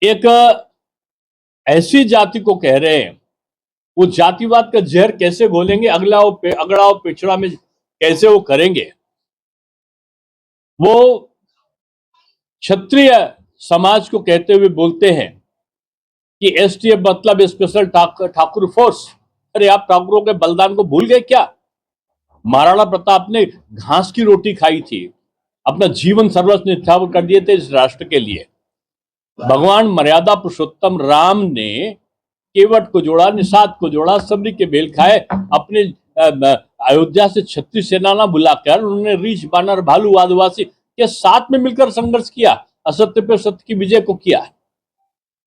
एक ऐसी जाति को कह रहे हैं, वो जातिवाद का जहर कैसे घोलेंगे, अगड़ा पिछड़ा में कैसे वो करेंगे। वो क्षत्रिय समाज को कहते हुए बोलते हैं कि एसटीएफ मतलब स्पेशल ठाकुर फोर्स। अरे आप ठाकुरों के बलिदान को भूल गए क्या? महाराणा प्रताप ने घास की रोटी खाई थी, अपना जीवन सर्वस्व न्यौछावर कर दिए थे इस राष्ट्र के लिए। भगवान मर्यादा पुरुषोत्तम राम ने केवट को जोड़ा, निषाद को जोड़ा, सबरी के बेल खाए। अपने अयोध्या से छत्तीस सेना बुलाकर उन्होंने रीछ, बानर, भालू आदिवासी के साथ में मिलकर संघर्ष किया, असत्य पे सत्य की विजय को किया।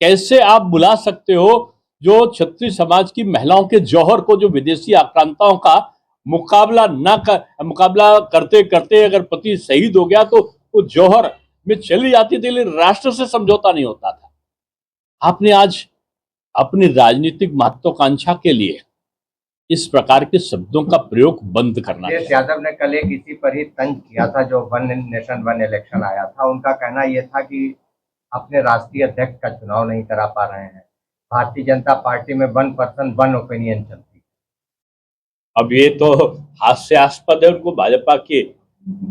कैसे आप बुला सकते हो जो क्षत्रिय समाज की महिलाओं के जौहर को, जो विदेशी आक्रांताओं का मुकाबला करते करते अगर पति शहीद हो गया तो वो जौहर में चली जाती थी, लेकिन राष्ट्र से समझौता नहीं होता था। आपने आज अपनी राजनीतिक महत्वाकांक्षा के लिए इस प्रकार के शब्दों का प्रयोग बंद करना चाहिए। यादव ने कल एक इसी पर ही तंज किया था, जो वन नेशन वन इलेक्शन आया था। उनका कहना यह था कि अपने राष्ट्रीय अध्यक्ष का चुनाव नहीं करा पा रहे हैं, भारतीय जनता पार्टी में 1 पर्सन 1 ओपिनियन चलती है। अब ये तो हास्यास्पद है, उनको भाजपा के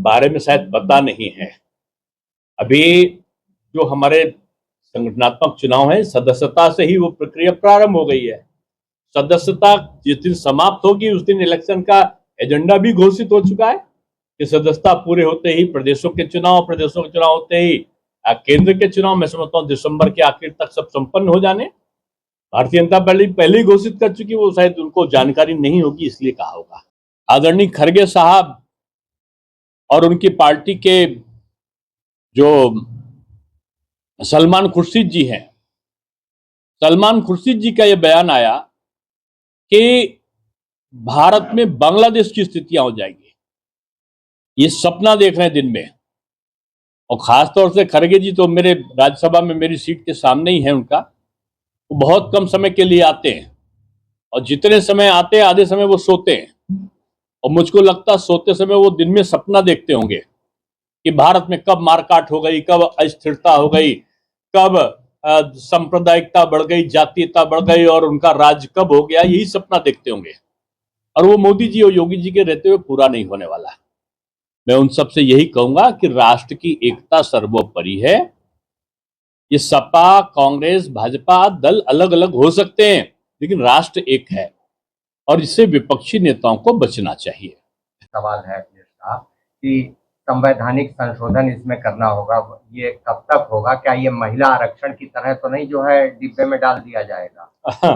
बारे में शायद पता नहीं है। अभी जो हमारे संगठनात्मक चुनाव है, सदस्यता से ही वो प्रक्रिया प्रारंभ हो गई है। सदस्यता जिस दिन समाप्त होगी उस दिन इलेक्शन का एजेंडा भी घोषित हो चुका है कि सदस्यता पूरे होते ही प्रदेशों के चुनाव होते ही केंद्र के चुनाव, मैं समझता हूँ दिसंबर के आखिर तक सब संपन्न हो जाने। भारतीय जनता पार्टी पहले ही घोषित कर चुकी, वो शायद उनको जानकारी नहीं होगी इसलिए कहा होगा। आदरणीय खड़गे साहब और उनकी पार्टी के जो सलमान खुर्शीद जी हैं, सलमान खुर्शीद जी का यह बयान आया कि भारत में बांग्लादेश की स्थितियां हो जाएंगी। ये सपना देख रहे हैं दिन में। और खासतौर से खड़गे जी तो मेरे राज्यसभा में मेरी सीट के सामने ही है उनका। वो बहुत कम समय के लिए आते हैं और जितने समय आते हैं आधे समय वो सोते हैं। और मुझको लगता है सोते समय वो दिन में सपना देखते होंगे कि भारत में कब मारकाट हो गई, कब अस्थिरता हो गई, कब सांप्रदायिकता बढ़ गई, जातीयता बढ़ गई और उनका राज कब हो गया। यही सपना देखते होंगे और वो मोदी जी और योगी जी के रहते हुए पूरा नहीं होने वाला। मैं उन सबसे यही कहूंगा कि राष्ट्र की एकता सर्वोपरि है। ये सपा, कांग्रेस, भाजपा दल अलग अलग हो सकते हैं, लेकिन राष्ट्र एक है और इससे विपक्षी नेताओं को बचना चाहिए। सवाल है कि संवैधानिक संशोधन इसमें करना होगा, ये कब तक होगा? क्या ये महिला आरक्षण की तरह तो नहीं जो है डिब्बे में डाल दिया जाएगा?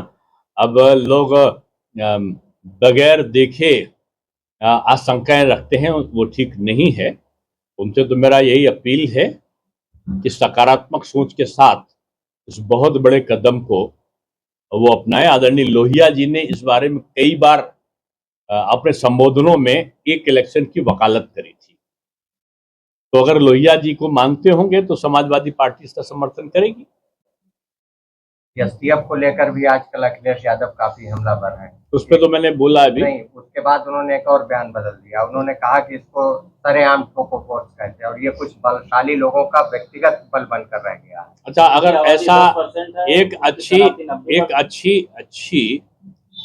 अब लोग बगैर देखे आशंकाएं रखते हैं, वो ठीक नहीं है। उनसे तो मेरा यही अपील है कि सकारात्मक सोच के साथ इस बहुत बड़े कदम को वो अपनाएं। आदरणीय लोहिया जी ने इस बारे में कई बार अपने संबोधनों में एक इलेक्शन की वकालत करी थी। तो अगर लोहिया जी को मानते होंगे तो समाजवादी पार्टी इसका समर्थन करेगी। एसटीएफ को लेकर भी आजकल अखिलेश यादव काफी हमलावर हैं। उस पर तो मैंने बोला अभी नहीं, उसके बाद उन्होंने एक और बयान बदल दिया। उन्होंने कहा कि इसको सरेआम ठोको फोर्स कहते हैं और ये कुछ बलशाली लोगों का व्यक्तिगत बल बनकर रह गया है। अच्छा, अगर ऐसा एक अच्छी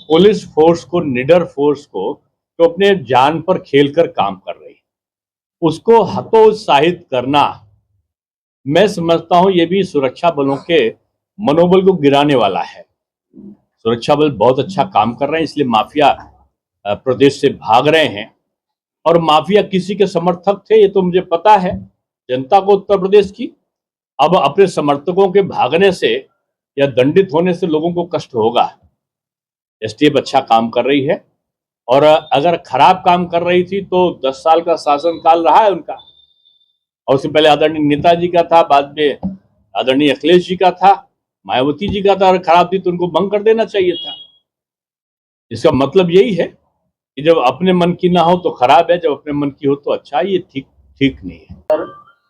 पुलिस फोर्स को, निडर फोर्स को तो अपने जान पर खेलकर काम कर रही, उसको हतोत्साहित करना, मैं समझता हूं ये भी सुरक्षा बलों के मनोबल को गिराने वाला है। सुरक्षा बल बहुत अच्छा काम कर रहे हैं, इसलिए माफिया प्रदेश से भाग रहे हैं। और माफिया किसी के समर्थक थे ये तो मुझे पता है, जनता को उत्तर प्रदेश की। अब अपने समर्थकों के भागने से या दंडित होने से लोगों को कष्ट होगा। एसटीएफ अच्छा काम कर रही है और अगर खराब काम कर रही थी तो 10 साल का शासनकाल रहा है उनका। और उससे पहले आदरणीय नेताजी का था, बाद में आदरणीय अखिलेश जी का था, मायावती जी का था। अगर खराब थी तो उनको भंग कर देना चाहिए था। इसका मतलब यही है कि जब अपने मन की ना हो तो खराब है, जब अपने मन की हो तो अच्छा। ये ठीक नहीं है।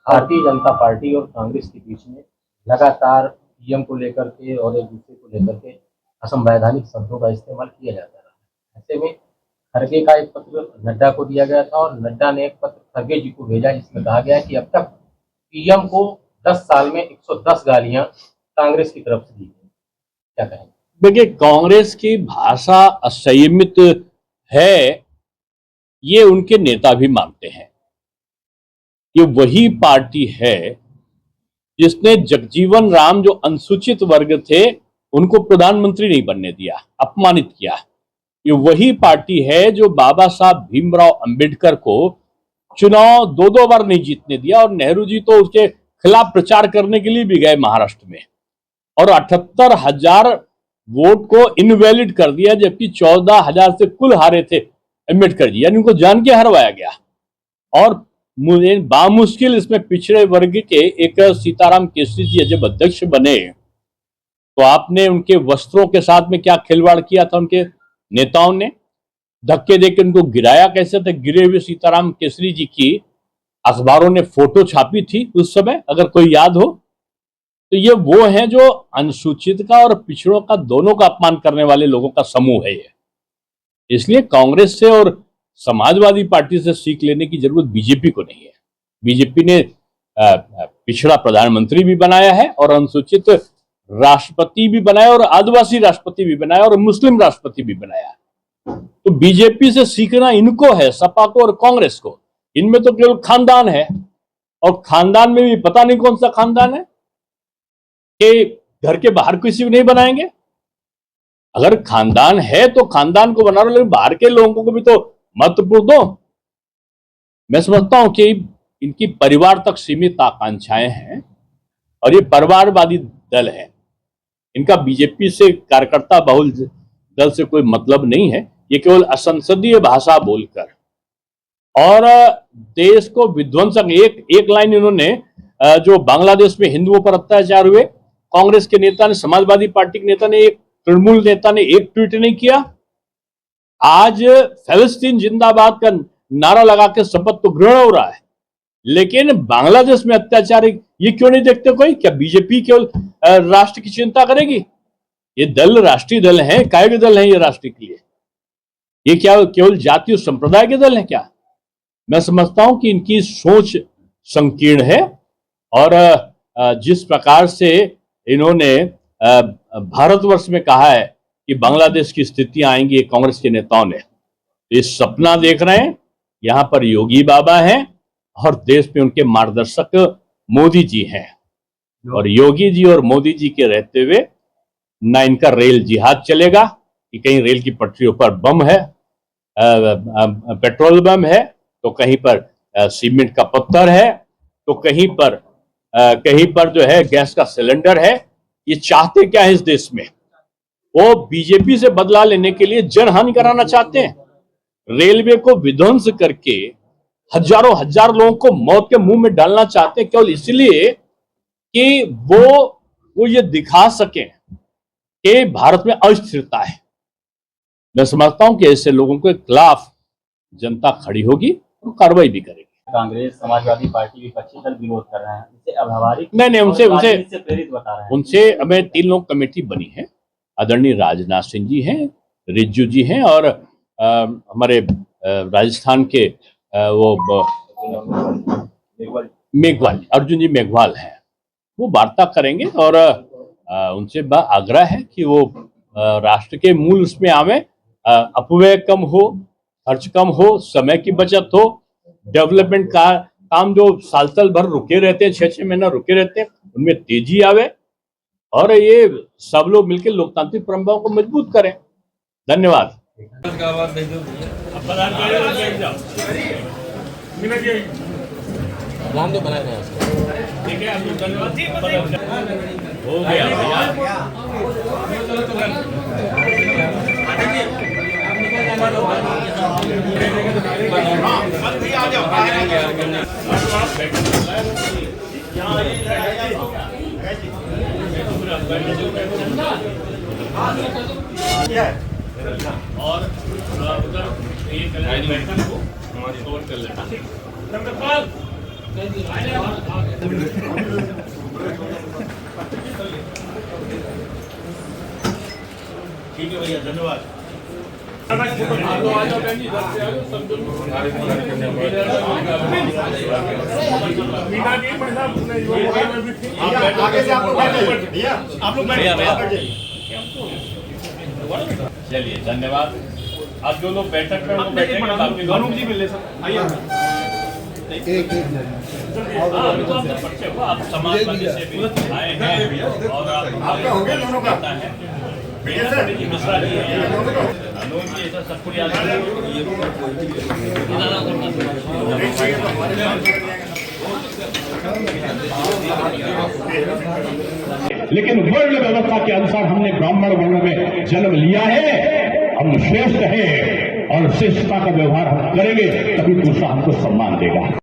भारतीय जनता पार्टी और कांग्रेस के बीच में लगातार पीएम को लेकर के और एक दूसरे को लेकर के असंवैधानिक शब्दों का इस्तेमाल किया जाता रहा। ऐसे में खड़गे का एक पत्र नड्डा को दिया गया था और नड्डा ने एक पत्र खड़गे जी को भेजा, जिसमें कहा गया कि अब तक पीएम को 10 साल में 110 गालियां कांग्रेस की तरफ से दी गई, क्या कहेंगे? देखिए, कांग्रेस की भाषा असंयमित है, ये उनके नेता भी मानते हैं। ये वही पार्टी है जिसने जगजीवन राम, जो अनुसूचित वर्ग थे, उनको प्रधानमंत्री नहीं बनने दिया, अपमानित किया। ये वही पार्टी है जो बाबा साहब भीमराव अंबेडकर को चुनाव 2-2 बार नहीं जीतने दिया, और नेहरू जी तो उसके खिलाफ प्रचार करने के लिए भी गए महाराष्ट्र में, और 78,000 वोट को इनवैलिड कर दिया, जबकि 14,000 से कुल हारे थे अंबेडकर जी, यानी उनको जान के हरवाया गया। और बामुश्किल इसमें पिछड़े वर्ग के एक सीताराम केसरी जी जब अध्यक्ष बने, तो आपने उनके वस्त्रों के साथ में क्या खिलवाड़ किया था? उनके नेताओं ने धक्के देकर उनको गिराया कैसे था? गिरे हुए सीताराम केसरी जी की अखबारों ने फोटो छापी थी उस समय, अगर कोई याद हो तो। ये वो हैं जो अनुसूचित का और पिछड़ों का, दोनों का अपमान करने वाले लोगों का समूह है ये। इसलिए कांग्रेस से और समाजवादी पार्टी से सीख लेने की जरूरत बीजेपी को नहीं है। बीजेपी ने पिछड़ा प्रधानमंत्री भी बनाया है, और अनुसूचित राष्ट्रपति भी बनाया, और आदिवासी राष्ट्रपति भी बनाया, और मुस्लिम राष्ट्रपति भी बनाया। तो बीजेपी से सीखना इनको है, सपा को और कांग्रेस को। इनमें तो केवल खानदान है, और खानदान में भी पता नहीं कौन सा खानदान है कि घर के बाहर किसी को नहीं बनाएंगे। अगर खानदान है तो खानदान को बना लो, लेकिन बाहर के लोगों को भी तो महत्वपूर्ण दो। मैं समझता हूं कि इनकी परिवार तक सीमित आकांक्षाएं हैं, और ये परिवारवादी दल है। इनका बीजेपी से, कार्यकर्ता बहुल दल से कोई मतलब नहीं है। ये केवल असंसदीय भाषा बोलकर और देश को विध्वंसक, एक लाइन इन्होंने, जो बांग्लादेश में हिंदुओं पर अत्याचार हुए, कांग्रेस के नेता ने, समाजवादी पार्टी के नेता ने, एक तृणमूल नेता ने एक ट्वीट नहीं किया। आज फलस्तीन जिंदाबाद का नारा लगा के शपथ तो ग्रहण हो रहा है, लेकिन बांग्लादेश में अत्याचार ये क्यों नहीं देखते कोई? क्या बीजेपी केवल राष्ट्र की चिंता करेगी? ये दल राष्ट्रीय दल है, काय के दल है ये राष्ट्र के लिए? ये क्या केवल जातीय संप्रदाय के दल है क्या? मैं समझता हूं कि इनकी सोच संकीर्ण है, और जिस प्रकार से इन्होंने भारतवर्ष में कहा है कि बांग्लादेश की स्थितियां आएंगी, कांग्रेस के नेताओं ने ये सपना देख रहे हैं। यहां पर योगी बाबा हैं, और देश में उनके मार्गदर्शक मोदी जी हैं, और योगी जी और मोदी जी के रहते हुए ना इनका रेल जिहाद चलेगा कि कहीं रेल की पटरियों पर बम है, पेट्रोल बम है, तो कहीं पर सीमेंट का पत्थर है, तो कहीं पर जो है गैस का सिलेंडर है। ये चाहते क्या है इस देश में? वो बीजेपी से बदला लेने के लिए जनहानि कराना चाहते हैं। रेलवे को विध्वंस करके हजारों लोगों को मौत के मुंह में डालना चाहते हैं, केवल इसलिए कि वो ये दिखा सके कि भारत में अस्थिरता है। मैं समझता हूं कि ऐसे लोगों के खिलाफ जनता खड़ी होगी और कार्रवाई भी करेगी। कांग्रेस, समाजवादी पार्टी, विपक्षी दल विरोध कर रहे हैं, इसे अव्यावहारिक नहीं, उनसे प्रेरित बता रहे हैं। उनसे हमें 3 लोग कमेटी बनी है। आदरणीय राजनाथ सिंह जी हैं, रिज्जू जी हैं, और हमारे राजस्थान के मेघवाल, अर्जुन जी मेघवाल हैं। वो वार्ता करेंगे, और उनसे आग्रह है कि वो राष्ट्र के मूल उसमें आवे, अपव्यय कम हो, खर्च कम हो, समय की बचत हो, डेवलपमेंट का काम जो साल भर रुके रहते हैं, 6-6 महीना रुके रहते हैं, उनमें तेजी आवे, और ये सब लोग मिलकर लोकतांत्रिक परंपराओं को मजबूत करें। धन्यवाद। हो और उधर ये कल्याण को हमारी कवर कर लेना। ठीक है भैया, धन्यवाद। चलिए धन्यवाद। अब जो लोग बैठक में वो बैठेंगे, बाकी लोग जी मिले सर। आइए अभी तो आप जब बच्चे हो, आप समाजवादी से भी आए हैं और आपका हो गया दोनों का है मिश्रा जी लोग जी ऐसा सब कुछ याद लेकिन वर्ण व्यवस्था के अनुसार हमने ब्राह्मण वर्ण में जन्म लिया है, हम श्रेष्ठ हैं और श्रेष्ठता का व्यवहार हम करेंगे तभी दूसरा हमको सम्मान देगा।